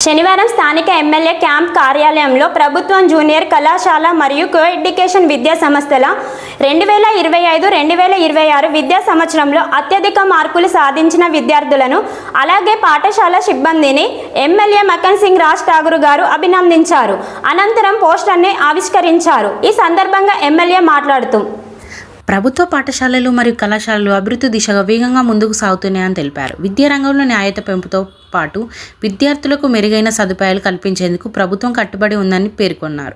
శనివారం స్థానిక MLA camp కార్యాలయంలో ప్రభుత్వం జూనియర్ కళాశాల మరియు కో ఎడ్యుకేషన్ విద్యా సంస్థల 2025-2026 విద్యా సంవత్సరంలో అత్యధిక మార్కులు సాధించిన విద్యార్థులను అలాగే పాఠశాల సిబ్బందిని ఎమ్మెల్యే మకన్ సింగ్ రాజ్ ఠాగూర్ గారు అభినందించారు. అనంతరం పోస్టర్ని ఆవిష్కరించారు. ఈ సందర్భంగా ఎమ్మెల్యే మాట్లాడుతూ ప్రభుత్వ పాఠశాలలు మరియు కళాశాలలు అభివృద్ధి దిశగా వేగంగా ముందుకు సాగుతున్నాయని తెలిపారు. విద్యారంగంలో న్యాయత పెంపుతో పాటు విద్యార్థులకు మెరుగైన సదుపాయాలు కల్పించేందుకు ప్రభుత్వం కట్టుబడి ఉందని పేర్కొన్నారు.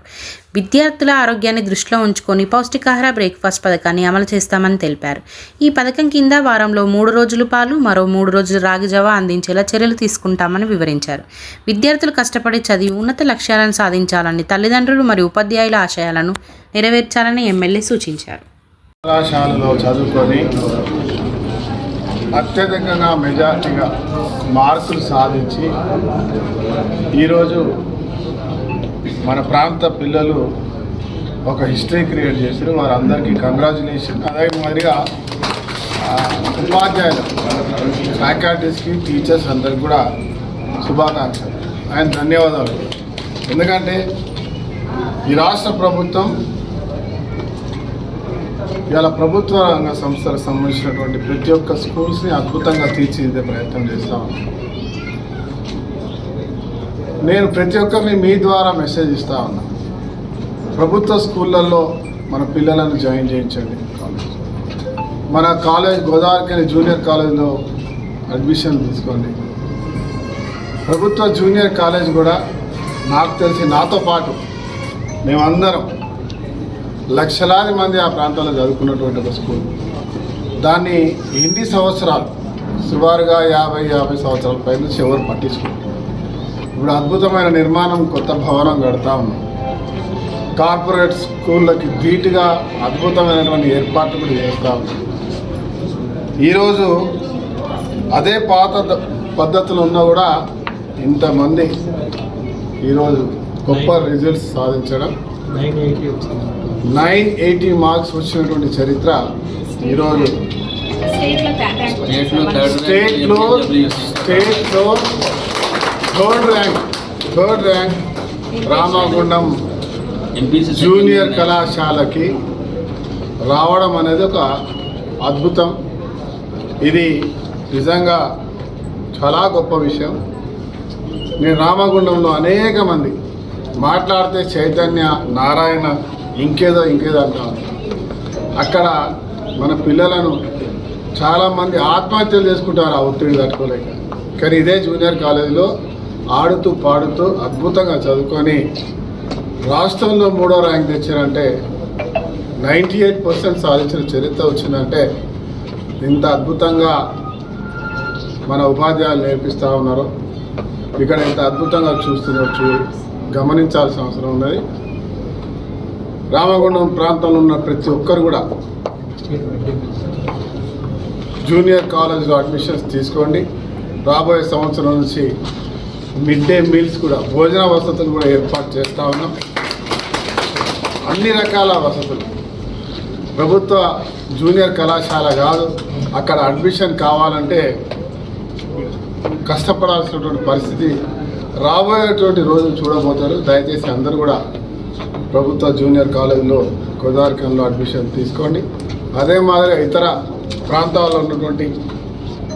విద్యార్థుల ఆరోగ్యాన్ని దృష్టిలో ఉంచుకొని పౌష్టికాహార బ్రేక్ఫాస్ట్ పథకాన్ని అమలు చేస్తామని తెలిపారు. ఈ పథకం కింద వారంలో 3 రోజులు పాలు, మరో 3 రోజులు రాగి జావా అందించేలా చర్యలు తీసుకుంటామని వివరించారు. విద్యార్థులు కష్టపడి చదివి ఉన్నత లక్ష్యాలను సాధించాలని, తల్లిదండ్రులు మరియు ఉపాధ్యాయుల ఆశయాలను నెరవేర్చాలని ఎమ్మెల్యే సూచించారు. కళాశాలలో చదువుకొని అత్యధికంగా మెజార్టీగా మార్కులు సాధించి ఈరోజు మన ప్రాంత పిల్లలు ఒక హిస్టరీ క్రియేట్ చేశారు. వారందరికీ కంగ్రాచులేషన్. అదే మాదిరిగా ఉపాధ్యాయులు, ఫ్యాకల్టీస్కి, టీచర్స్ అందరికి కూడా శుభాకాంక్షలు ఆయన ధన్యవాదాలు. ఎందుకంటే ఈ రాష్ట్ర ప్రభుత్వం ఇవాళ ప్రభుత్వ రంగ సంస్థలకు సంబంధించినటువంటి ప్రతి ఒక్క స్కూల్స్ని అద్భుతంగా తీర్చిదిద్దే ప్రయత్నం చేస్తా ఉన్నాను. నేను ప్రతి ఒక్కరిని మీ ద్వారా మెసేజ్ ఇస్తా ఉన్నా. ప్రభుత్వ స్కూళ్ళల్లో మన పిల్లలను జాయిన్ చేయించండి. మన కాలేజ్ గోదావరికని జూనియర్ కాలేజ్లో అడ్మిషన్ తీసుకోండి. ప్రభుత్వ జూనియర్ కాలేజ్ కూడా నాకు తెలిసి నాతో పాటు మేమందరం లక్షలాది మంది ఆ ప్రాంతాల్లో చదువుకున్నటువంటి ఒక స్కూల్. దాన్ని ఎన్ని సంవత్సరాలు, సుమారుగా 50 సంవత్సరాల పై నుంచి ఎవరు పట్టించుకుంటారు. ఇప్పుడు అద్భుతమైన నిర్మాణం, కొత్త భవనం కడతా ఉన్నాం. కార్పొరేట్ స్కూళ్ళకి ధీటుగా అద్భుతమైనటువంటి ఏర్పాట్లు కూడా చేస్తూ ఉన్నాం. ఈరోజు అదే పాత పద్ధతులు ఉన్నా కూడా ఇంతమంది ఈరోజు గొప్ప రిజల్ట్స్ సాధించడం, 980 మార్క్స్ వచ్చినటువంటి చరిత్ర ఈరోజు స్టేట్లో థర్డ్ ర్యాంక్ రామగుండం జూనియర్ కళాశాలకి రావడం అనేది ఒక అద్భుతం. ఇది నిజంగా చాలా గొప్ప విషయం. నేను రామగుండంలో అనేక మంది మాట్లాడితే చైతన్య, నారాయణ, ఇంకేదో అంటాను. అక్కడ మన పిల్లలను చాలామంది ఆత్మహత్యలు చేసుకుంటారు ఆ ఒత్తిడి తట్టుకోలేక. కానీ ఇదే జూనియర్ కాలేజీలో ఆడుతూ పాడుతూ అద్భుతంగా చదువుకొని రాష్ట్రంలో 3వ ర్యాంక్ తెచ్చారంటే, 98% సాధించిన చరిత్ర వచ్చిందంటే ఇంత అద్భుతంగా మన ఉపాధ్యాయులు నేర్పిస్తూ ఉన్నారు. ఇక్కడ ఇంత అద్భుతంగా చూస్తున్నట్టు గమనించాల్సిన అవసరం ఉన్నది. రామగుండం ప్రాంతంలో ఉన్న ప్రతి ఒక్కరు కూడా జూనియర్ కాలేజ్లో అడ్మిషన్స్ తీసుకోండి. రాబోయే సంవత్సరం నుంచి మిడ్ డే మీల్స్ కూడా, భోజన వసతులు కూడా ఏర్పాటు చేస్తూ ఉన్నాం. అన్ని రకాల వసతులు. ప్రభుత్వ జూనియర్ కళాశాల కాదు, అక్కడ అడ్మిషన్ కావాలంటే కష్టపడాల్సినటువంటి పరిస్థితి రాబోయేటువంటి రోజులు చూడబోతారు. దయచేసి అందరూ కూడా ప్రభుత్వ జూనియర్ కాలేజీలో గోదావరికంలో అడ్మిషన్ తీసుకోండి. అదే మాదిరిగా ఇతర ప్రాంతాల్లో ఉన్నటువంటి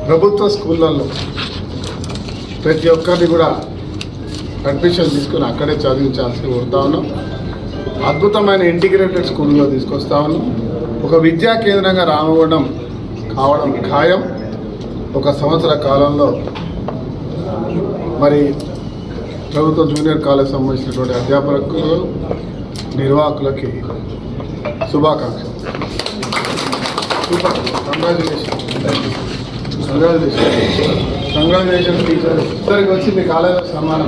ప్రభుత్వ స్కూళ్ళల్లో ప్రతి ఒక్కరిని కూడా అడ్మిషన్ తీసుకుని అక్కడే చదివించాల్సి కోరుతా ఉన్నాం. అద్భుతమైన ఇంటిగ్రేటెడ్ స్కూల్లో తీసుకొస్తా ఉన్నాం. ఒక విద్యా కేంద్రంగా రామగుండం కావడం ఖాయం. ఒక సంవత్సర కాలంలో మరి ప్రభుత్వ జూనియర్ కాలేజ్ సంబంధించినటువంటి అధ్యాపకులు, నిర్వాహకులకి శుభాకాంక్షలు. Congratulation teacher. ఇద్దరికి వచ్చి మీ కాలేజీలో సన్మానం.